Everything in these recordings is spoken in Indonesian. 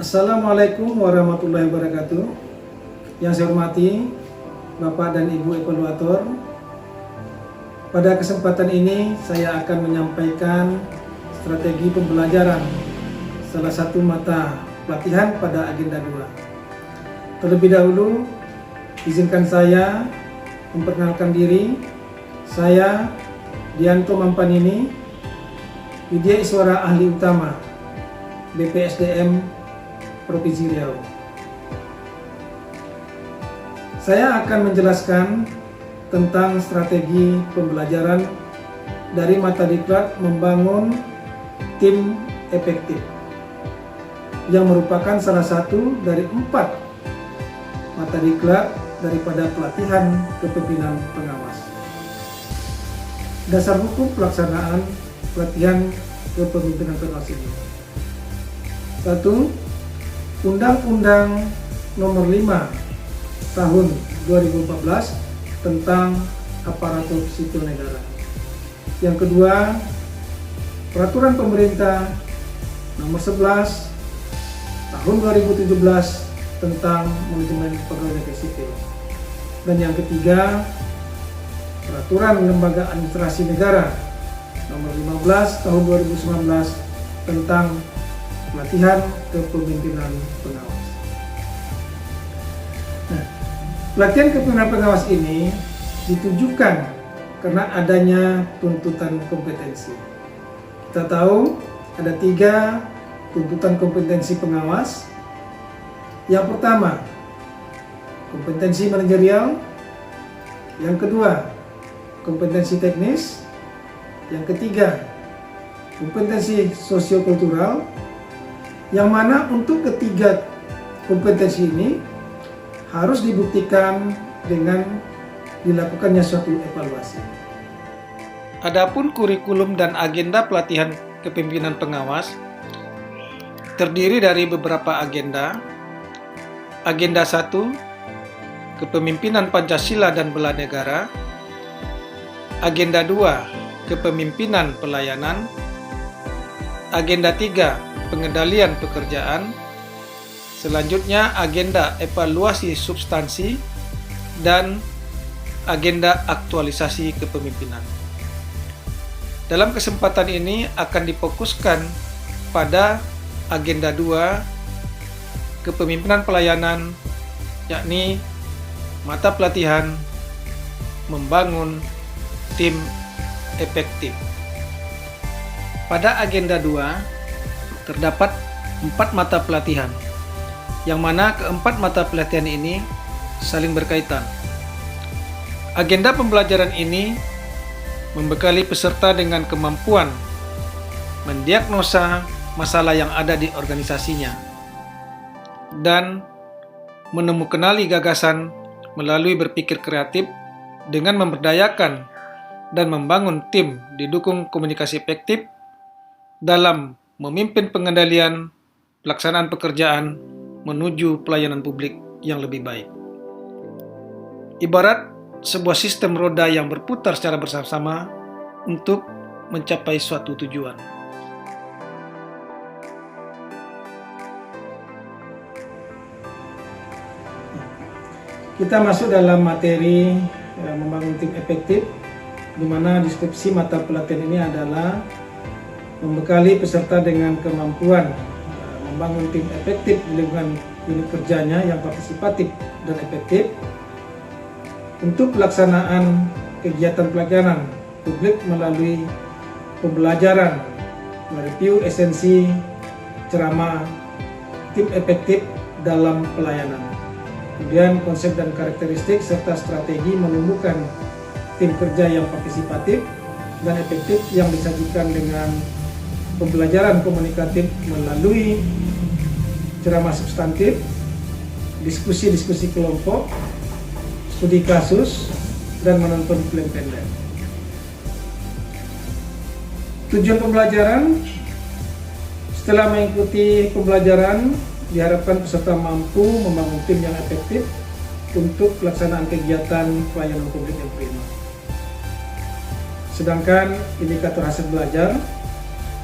Assalamualaikum warahmatullahi wabarakatuh. Yang saya hormati Bapak dan Ibu Evaluator, pada kesempatan ini saya akan menyampaikan strategi pembelajaran salah satu mata pelatihan pada agenda 2. Terlebih dahulu, izinkan saya memperkenalkan diri. Saya Dianto Mampanini, Widya Iswara Ahli Utama BPSDM Provinsi Riau. Saya akan menjelaskan tentang strategi pembelajaran dari mata diklat membangun tim efektif, yang merupakan salah satu dari 4 mata diklat daripada pelatihan kepemimpinan pengawas. Dasar hukum pelaksanaan pelatihan kepemimpinan pengawas ini: 1. Undang-Undang Nomor 5 Tahun 2014 tentang Aparatur Sipil Negara. Yang kedua, Peraturan Pemerintah Nomor 11 Tahun 2017 tentang Manajemen Pegawai Negeri Sipil. Dan yang ketiga, Peraturan Lembaga Administrasi Negara Nomor 15 Tahun 2019 tentang pelatihan kepemimpinan pengawas. Nah, pelatihan kepemimpinan pengawas ini ditujukan karena adanya tuntutan kompetensi. Kita tahu ada 3 tuntutan kompetensi pengawas. Yang pertama, kompetensi manajerial. Yang kedua, kompetensi teknis. Yang ketiga, kompetensi sosiokultural. Yang mana untuk ketiga kompetensi ini harus dibuktikan dengan dilakukannya suatu evaluasi. Adapun kurikulum dan agenda pelatihan kepemimpinan pengawas terdiri dari beberapa agenda. Agenda 1, Kepemimpinan Pancasila dan Bela Negara. Agenda 2, Kepemimpinan Pelayanan. Agenda 3, Pengendalian pekerjaan. Selanjutnya agenda evaluasi substansi dan agenda aktualisasi kepemimpinan. Dalam kesempatan ini akan difokuskan pada agenda 2, kepemimpinan pelayanan, yakni mata pelatihan membangun tim efektif. Pada agenda 2 terdapat 4 mata pelatihan, yang mana keempat mata pelatihan ini saling berkaitan. Agenda pembelajaran ini membekali peserta dengan kemampuan mendiagnosa masalah yang ada di organisasinya dan menemukanali gagasan melalui berpikir kreatif dengan memberdayakan dan membangun tim didukung komunikasi efektif dalam memimpin pengendalian pelaksanaan pekerjaan menuju pelayanan publik yang lebih baik. Ibarat sebuah sistem roda yang berputar secara bersama-sama untuk mencapai suatu tujuan. Kita masuk dalam materi membangun tim efektif, di mana deskripsi mata pelatihan ini adalah membekali peserta dengan kemampuan membangun tim efektif di lingkungan unit kerjanya yang partisipatif dan efektif untuk pelaksanaan kegiatan pelayanan publik melalui pembelajaran, mereview esensi, ceramah, tim efektif dalam pelayanan. Kemudian konsep dan karakteristik serta strategi menumbuhkan tim kerja yang partisipatif dan efektif yang disajikan dengan pembelajaran komunikatif melalui ceramah substantif, diskusi-diskusi kelompok, studi kasus, dan menonton film pendek. Tujuan pembelajaran: setelah mengikuti pembelajaran, diharapkan peserta mampu membangun tim yang efektif untuk pelaksanaan kegiatan pelayanan publik yang prima. Sedangkan indikator hasil belajar: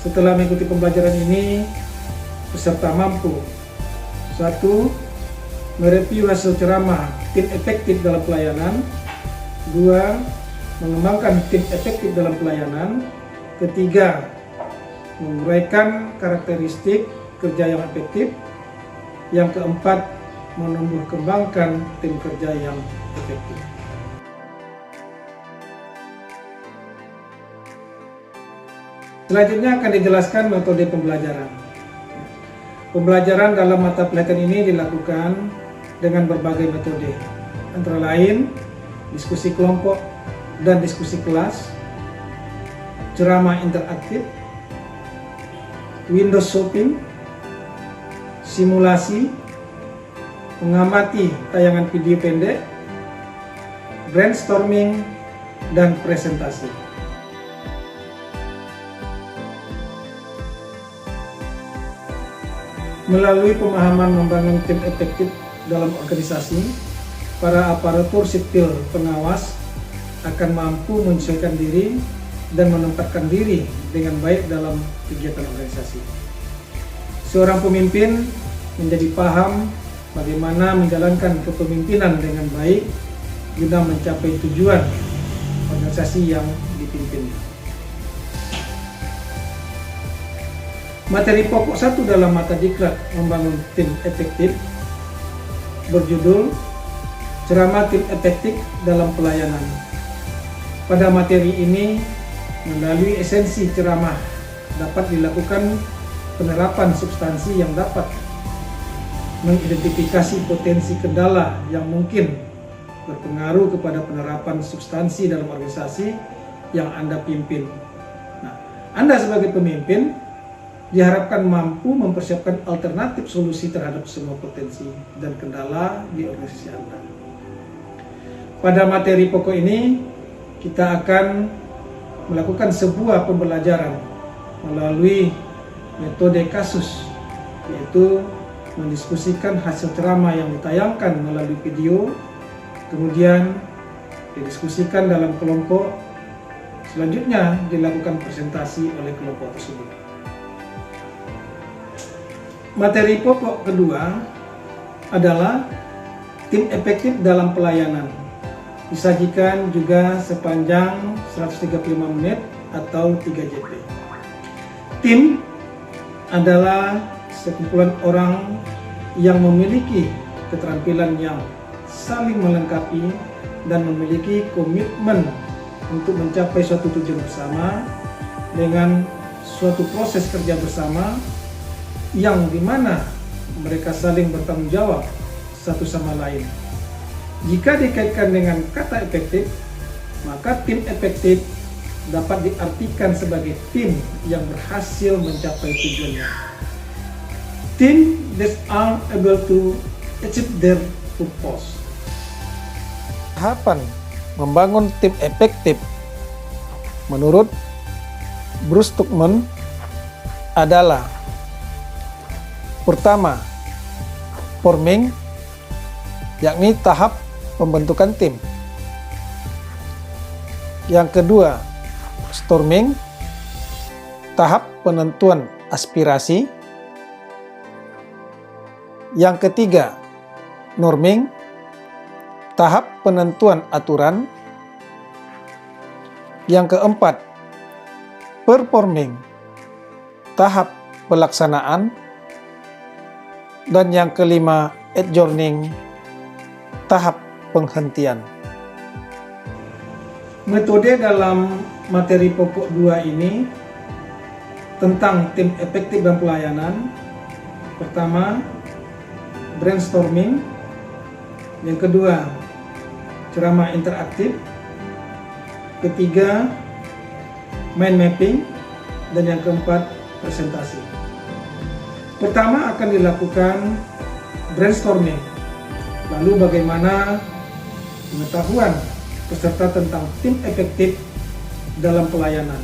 setelah mengikuti pembelajaran ini, peserta mampu Satu, mereview hasil ceramah tim efektif dalam pelayanan. Dua, mengembangkan tim efektif dalam pelayanan. Ketiga, menguraikan karakteristik kerja yang efektif. Yang keempat, menumbuh kembangkan tim kerja yang efektif. Selanjutnya akan dijelaskan metode pembelajaran. Pembelajaran dalam mata pelajaran ini dilakukan dengan berbagai metode, antara lain diskusi kelompok dan diskusi kelas, ceramah interaktif, window shopping, simulasi, mengamati tayangan video pendek, brainstorming, dan presentasi. Melalui pemahaman membangun tim efektif dalam organisasi, para aparatur sipil pengawas akan mampu menyesuaikan diri dan menempatkan diri dengan baik dalam kegiatan organisasi. Seorang pemimpin menjadi paham bagaimana menjalankan kepemimpinan dengan baik guna mencapai tujuan organisasi yang dipimpinnya. Materi pokok 1 dalam mata diklat membangun tim efektif berjudul Ceramah Tim Efektif dalam Pelayanan. Pada materi ini, melalui esensi ceramah dapat dilakukan penerapan substansi yang dapat mengidentifikasi potensi kendala yang mungkin berpengaruh kepada penerapan substansi dalam organisasi yang Anda pimpin. Nah, Anda sebagai pemimpin diharapkan mampu mempersiapkan alternatif solusi terhadap semua potensi dan kendala di organisasi Anda. Pada materi pokok ini, kita akan melakukan sebuah pembelajaran melalui metode kasus, yaitu mendiskusikan hasil ceramah yang ditayangkan melalui video, kemudian didiskusikan dalam kelompok, selanjutnya dilakukan presentasi oleh kelompok tersebut. Materi pokok kedua adalah tim efektif dalam pelayanan. Disajikan juga sepanjang 135 menit atau 3 JP. Tim adalah sekumpulan orang yang memiliki keterampilan yang saling melengkapi dan memiliki komitmen untuk mencapai suatu tujuan bersama dengan suatu proses kerja bersama yang dimana mereka saling bertanggung jawab satu sama lain. Jika dikaitkan dengan kata efektif, maka tim efektif dapat diartikan sebagai tim yang berhasil mencapai tujuannya. Tim that are able to achieve their purpose. Tahapan membangun tim efektif menurut Bruce Tuckman adalah: pertama, forming, yakni tahap pembentukan tim. Yang kedua, storming, tahap penentuan aspirasi. Yang ketiga, norming, tahap penentuan aturan. Yang keempat, performing, tahap pelaksanaan. Dan yang kelima, adjourning, tahap penghentian. Metode dalam materi pokok 2 ini tentang tim efektif dan pelayanan. Pertama, brainstorming. Yang kedua, ceramah interaktif. Ketiga, mind mapping. Dan yang keempat, presentasi. Pertama akan dilakukan brainstorming, lalu bagaimana pengetahuan peserta tentang tim efektif dalam pelayanan.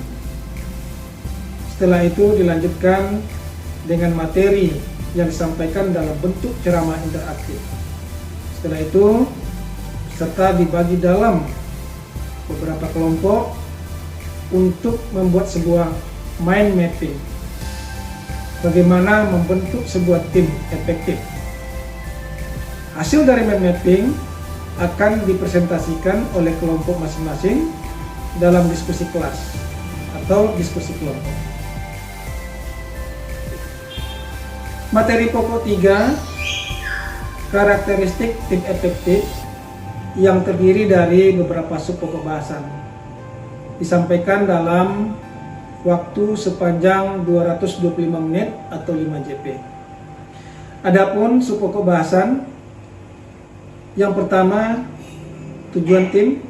Setelah itu dilanjutkan dengan materi yang disampaikan dalam bentuk ceramah interaktif. Setelah itu peserta dibagi dalam beberapa kelompok untuk membuat sebuah mind mapping. Bagaimana membentuk sebuah tim efektif. Hasil dari mind mapping akan dipresentasikan oleh kelompok masing-masing dalam diskusi kelas atau diskusi kelompok. Materi pokok 3, karakteristik tim efektif, yang terdiri dari beberapa sub pokok bahasan, disampaikan dalam waktu sepanjang 225 menit atau 5 JP. Adapun sub pokok bahasan, yang pertama tujuan tim,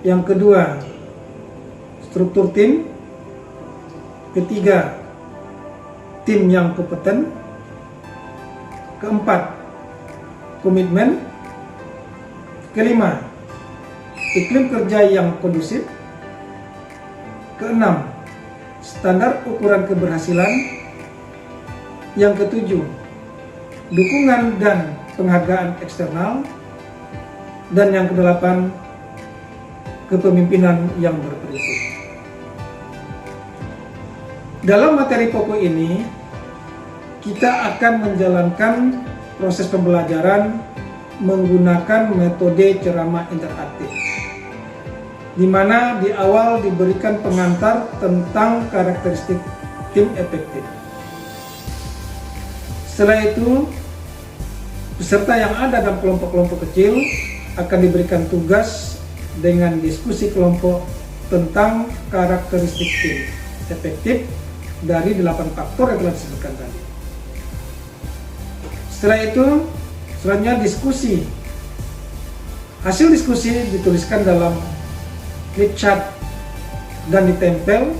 yang kedua struktur tim, ketiga tim yang kompeten, keempat komitmen, kelima iklim kerja yang kondusif, keenam standar ukuran keberhasilan, yang ketujuh dukungan dan penghargaan eksternal, dan yang kedelapan kepemimpinan yang berprinsip. Dalam materi pokok ini kita akan menjalankan proses pembelajaran menggunakan metode ceramah interaktif, di mana di awal diberikan pengantar tentang karakteristik tim efektif. Setelah itu, peserta yang ada dalam kelompok-kelompok kecil akan diberikan tugas dengan diskusi kelompok tentang karakteristik tim efektif dari 8 faktor yang telah disebutkan tadi. Setelah itu, selanjutnya diskusi. Hasil diskusi dituliskan dalam flip chart dan ditempel,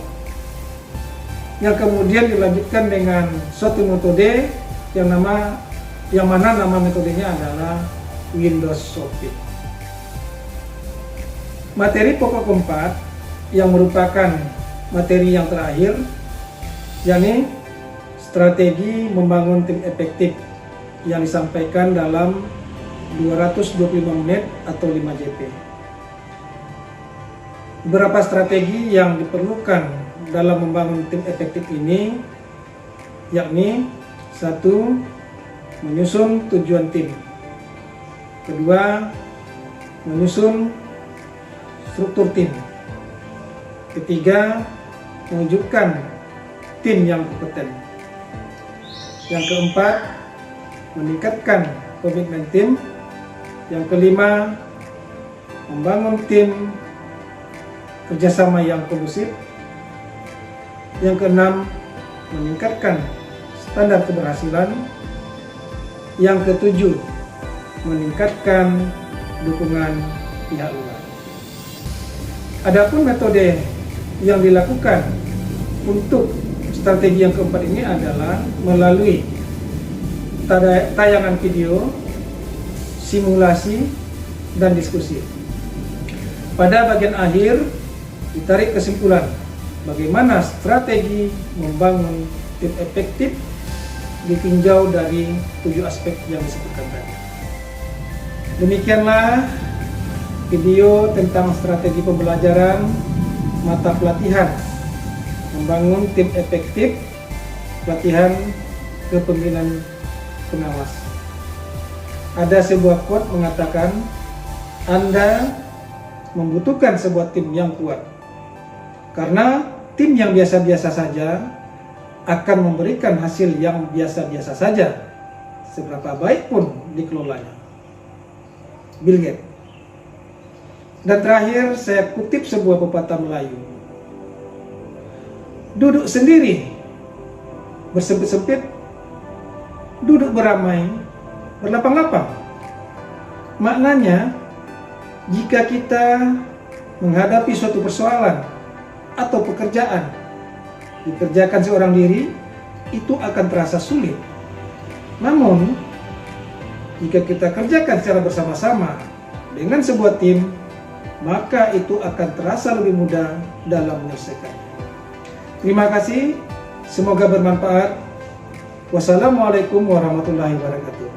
yang kemudian dilanjutkan dengan suatu metode yang mana nama metodenya adalah Windows Shopping. Materi pokok keempat yang merupakan materi yang terakhir, yakni strategi membangun tim efektif, yang disampaikan dalam 225 menit atau 5 JP. Beberapa strategi yang diperlukan dalam membangun tim efektif ini, yakni 1. Menyusun tujuan tim. 2. Menyusun struktur tim. 3. Mewujudkan tim yang kompeten. Yang keempat, meningkatkan komitmen tim. Yang kelima, membangun tim kerjasama yang kondusif. Yang keenam, meningkatkan standar keberhasilan. Yang ketujuh, meningkatkan dukungan pihak luar. Adapun metode yang dilakukan untuk strategi yang keempat ini adalah melalui tayangan video, simulasi, dan diskusi. Pada bagian akhir ditarik kesimpulan bagaimana strategi membangun tim efektif ditinjau dari 7 aspek yang disebutkan tadi. Demikianlah video tentang strategi pembelajaran mata pelatihan membangun tim efektif, pelatihan kepemimpinan pengawas. Ada sebuah quote mengatakan, Anda membutuhkan sebuah tim yang kuat, karena tim yang biasa-biasa saja akan memberikan hasil yang biasa-biasa saja, seberapa baik pun dikelolanya. Bill Gates. Dan terakhir saya kutip sebuah pepatah Melayu. Duduk sendiri bersempit-sempit, duduk beramai berlapang-lapang. Maknanya, jika kita menghadapi suatu persoalan atau pekerjaan dikerjakan seorang diri, itu akan terasa sulit. Namun, jika kita kerjakan secara bersama-sama dengan sebuah tim, maka itu akan terasa lebih mudah dalam menyelesaikannya. Terima kasih, semoga bermanfaat. Wassalamualaikum warahmatullahi wabarakatuh.